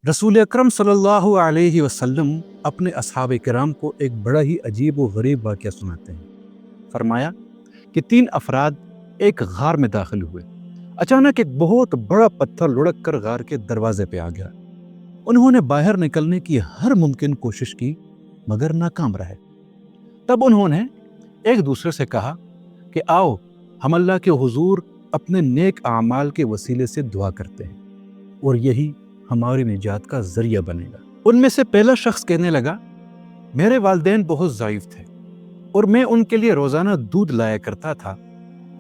रसूल अकरम सल्लल्लाहु अलैहि वसल्लम अपने असहाब किराम को एक बड़ा ही अजीब व गरीब वाक़या सुनाते हैं। फरमाया कि 3 अफराद एक गार में दाखिल हुए। अचानक एक बहुत बड़ा पत्थर लुढ़क कर गार के दरवाजे पे आ गया। उन्होंने बाहर निकलने की हर मुमकिन कोशिश की मगर नाकाम रहे। तब उन्होंने एक दूसरे से कहा कि आओ हम अल्लाह के हुजूर अपने नेक आमाल के वसीले से दुआ करते हैं और यही हमारी निजात का जरिया बनेगा। उनमें से पहला शख्स कहने लगा, मेरे वालिदैन बहुत ज़ईफ थे और मैं उनके लिए रोजाना दूध लाया करता था।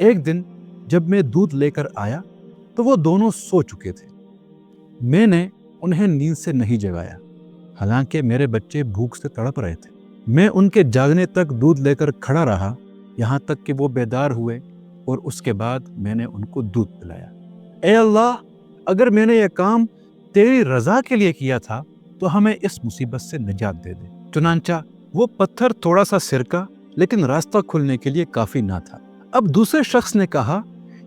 एक दिन जब मैं दूध लेकर आया तो वो दोनों सो चुके थे। मैंने उन्हें नींद से नहीं जगाया, हालांकि मेरे बच्चे भूख से तड़प रहे थे। मैं उनके जागने तक दूध लेकर खड़ा रहा, यहाँ तक कि वो बेदार हुए और उसके बाद मैंने उनको दूध पिलाया। ए अल्लाह, अगर मैंने यह काम तेरी रजा के लिए किया था तो हमें इस मुसीबत से निजात दे दे। चुनांचा वो पत्थर थोड़ा सा सिरका लेकिन रास्ता खुलने के लिए काफी ना था। अब दूसरे शख्स ने कहा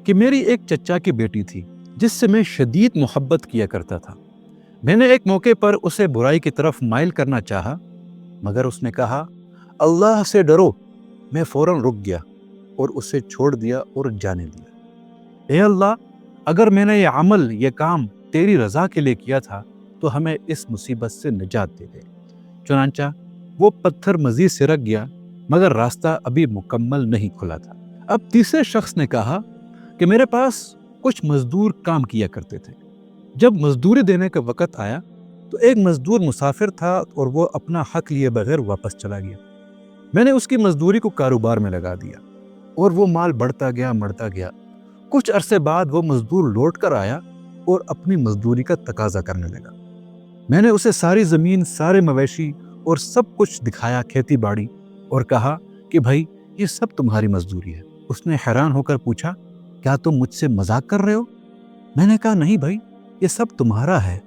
कि मेरी एक चचा की बेटी थी जिससे मैं शदीद मोहब्बत किया करता था। मैंने एक मौके पर उसे बुराई की तरफ माइल करना चाहा मगर उसने कहा, अल्लाह से डरो। मैं फौरन रुक गया और उसे छोड़ दिया और जाने दिया। ए अल्लाह, अगर मैंने ये अमल ये काम तेरी रजा के लिए किया था तो हमें इस मुसीबत से निजात दे दे। चुनांचा वो पत्थर मजीद सिरक गया मगर रास्ता अभी मुकम्मल नहीं खुला था। अब तीसरे शख्स ने कहा कि मेरे पास कुछ मजदूर काम किया करते थे। जब मजदूरी देने का वक़्त आया तो एक मजदूर मुसाफिर था और वो अपना हक लिए बगैर वापस चला गया। मैंने उसकी मजदूरी को कारोबार में लगा दिया और वो माल बढ़ता गया। कुछ अरसे बाद वो मजदूर लौट कर आया और अपनी मजदूरी का तकाजा करने लगा। मैंने उसे सारी जमीन, सारे मवेशी और सब कुछ दिखाया, खेती बाड़ी, और कहा कि भाई ये सब तुम्हारी मजदूरी है। उसने हैरान होकर पूछा, क्या तुम मुझसे मजाक कर रहे हो? मैंने कहा, नहीं भाई, ये सब तुम्हारा है,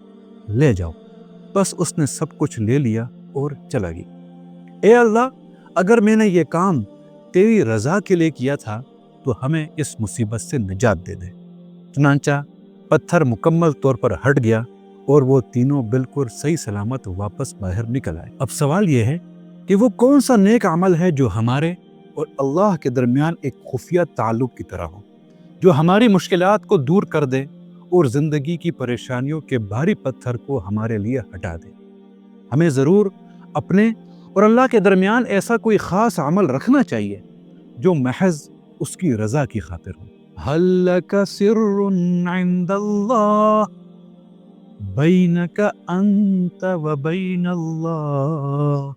ले जाओ। बस उसने सब कुछ ले लिया और चला गया। ए अल्लाह, अगर मैंने ये काम तेरी रजा के लिए किया था तो हमें इस मुसीबत से निजात दे दे। चुनांचा पत्थर मुकम्मल तौर पर हट गया और वो तीनों बिल्कुल सही सलामत वापस बाहर निकल आए। अब सवाल ये है कि वो कौन सा नेक अमल है जो हमारे और अल्लाह के दरमियान एक खुफिया ताल्लुक की तरह हो, जो हमारी मुश्किलात को दूर कर दे और जिंदगी की परेशानियों के भारी पत्थर को हमारे लिए हटा दे। हमें ज़रूर अपने और अल्लाह के दरमियान ऐसा कोई ख़ास अमल रखना चाहिए जो महज उसकी रज़ा की खातिर हो। हल्लका सिर्रुन इंदल्लाह बैनका अंत व बैनल्लाह।